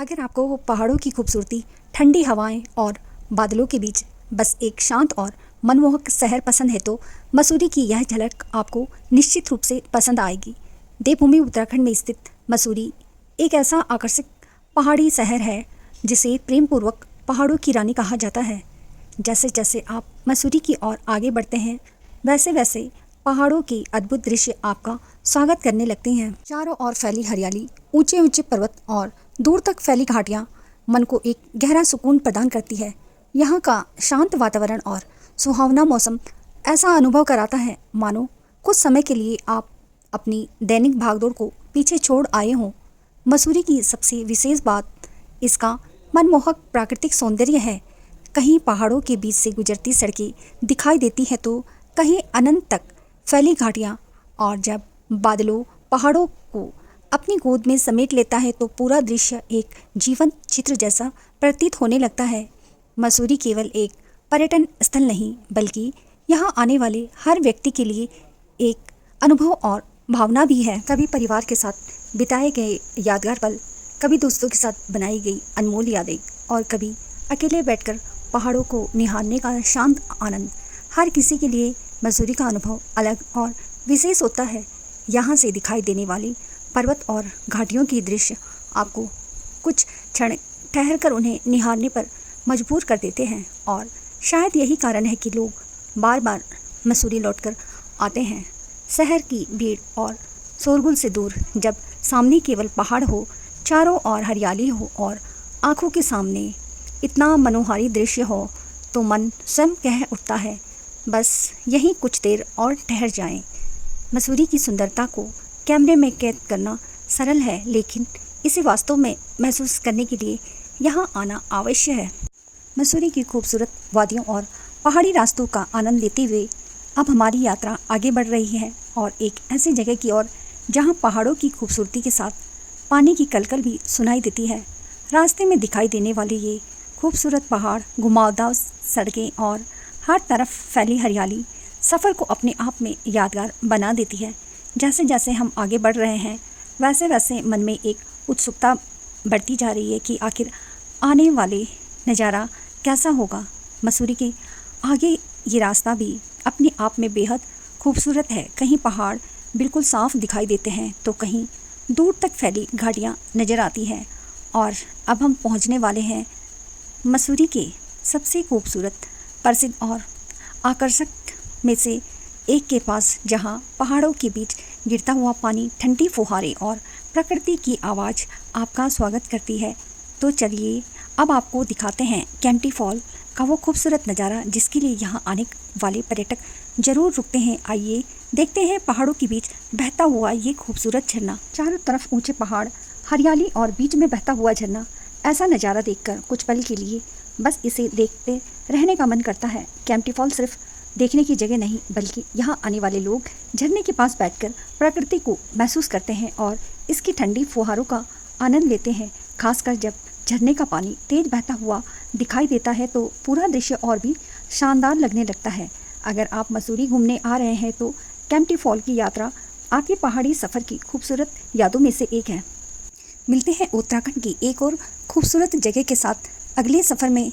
अगर आपको पहाड़ों की खूबसूरती, ठंडी हवाएं और बादलों के बीच बस एक शांत और मनमोहक शहर पसंद है तो मसूरी की यह झलक आपको निश्चित रूप से पसंद आएगी। देवभूमि उत्तराखंड में स्थित मसूरी एक ऐसा आकर्षक पहाड़ी शहर है जिसे प्रेम पूर्वक पहाड़ों की रानी कहा जाता है। जैसे जैसे आप मसूरी की ओर आगे बढ़ते हैं वैसे वैसे पहाड़ों की अद्भुत दृश्य आपका स्वागत करने लगते हैं। चारों ओर फैली हरियाली, ऊंचे ऊंचे पर्वत और दूर तक फैली घाटियां मन को एक गहरा सुकून प्रदान करती है। यहाँ का शांत वातावरण और सुहावना मौसम ऐसा अनुभव कराता है मानो कुछ समय के लिए आप अपनी दैनिक भागदौड़ को पीछे छोड़ आए हों। मसूरी की सबसे विशेष बात इसका मनमोहक प्राकृतिक सौंदर्य है। कहीं पहाड़ों के बीच से गुजरती सड़कें दिखाई देती है तो कहीं अनंत तक फैली घाटियाँ, और जब बादलों पहाड़ों को अपनी गोद में समेट लेता है तो पूरा दृश्य एक जीवंत चित्र जैसा प्रतीत होने लगता है। मसूरी केवल एक पर्यटन स्थल नहीं बल्कि यहाँ आने वाले हर व्यक्ति के लिए एक अनुभव और भावना भी है। कभी परिवार के साथ बिताए गए यादगार पल, कभी दोस्तों के साथ बनाई गई अनमोल यादें और कभी अकेले बैठकर पहाड़ों को निहारने का शांत आनंद। हर किसी के लिए मसूरी का अनुभव अलग और विशेष होता है। यहाँ से दिखाई देने वाली पर्वत और घाटियों की दृश्य आपको कुछ क्षण ठहर कर उन्हें निहारने पर मजबूर कर देते हैं, और शायद यही कारण है कि लोग बार बार मसूरी लौटकर आते हैं। शहर की भीड़ और शोरगुल से दूर जब सामने केवल पहाड़ हो, चारों ओर हरियाली हो और आंखों के सामने इतना मनोहारी दृश्य हो तो मन स्वयं कह उठता है बस यहीं कुछ देर और ठहर जाएं। मसूरी की सुंदरता को कैमरे में कैद करना सरल है, लेकिन इसे वास्तव में महसूस करने के लिए यहाँ आना आवश्यक है। मसूरी की खूबसूरत वादियों और पहाड़ी रास्तों का आनंद लेते हुए अब हमारी यात्रा आगे बढ़ रही है और एक ऐसी जगह की ओर जहाँ पहाड़ों की खूबसूरती के साथ पानी की कलकल भी सुनाई देती है। रास्ते में दिखाई देने वाले ये खूबसूरत पहाड़, घुमावदार सड़कें और हर तरफ फैली हरियाली सफ़र को अपने आप में यादगार बना देती है। जैसे जैसे हम आगे बढ़ रहे हैं वैसे वैसे मन में एक उत्सुकता बढ़ती जा रही है कि आखिर आने वाले नज़ारा कैसा होगा। मसूरी के आगे ये रास्ता भी अपने आप में बेहद खूबसूरत है। कहीं पहाड़ बिल्कुल साफ दिखाई देते हैं तो कहीं दूर तक फैली घाटियाँ नज़र आती हैं, और अब हम पहुंचने वाले हैं मसूरी के सबसे खूबसूरत, प्रसिद्ध और आकर्षक में से एक के पास, जहां पहाड़ों के बीच गिरता हुआ पानी, ठंडी फुहारें और प्रकृति की आवाज़ आपका स्वागत करती है। तो चलिए अब आपको दिखाते हैं केम्प्टी फॉल का वो खूबसूरत नज़ारा जिसके लिए यहाँ आने वाले पर्यटक ज़रूर रुकते हैं। आइए देखते हैं पहाड़ों के बीच बहता हुआ ये खूबसूरत झरना। चारों तरफ ऊंचे पहाड़, हरियाली और बीच में बहता हुआ झरना। ऐसा नज़ारा देखकर कुछ पल के लिए बस इसे देखते रहने का मन करता है। केम्प्टी फॉल सिर्फ देखने की जगह नहीं बल्कि यहाँ आने वाले लोग झरने के पास बैठकर प्रकृति को महसूस करते हैं और इसकी ठंडी फुहारों का आनंद लेते हैं। खासकर जब झरने का पानी तेज बहता हुआ दिखाई देता है तो पूरा दृश्य और भी शानदार लगने लगता है। अगर आप मसूरी घूमने आ रहे हैं तो केम्प्टी फॉल की यात्रा आपके पहाड़ी सफ़र की खूबसूरत यादों में से एक है। मिलते हैं उत्तराखंड की एक और खूबसूरत जगह के साथ अगले सफ़र में।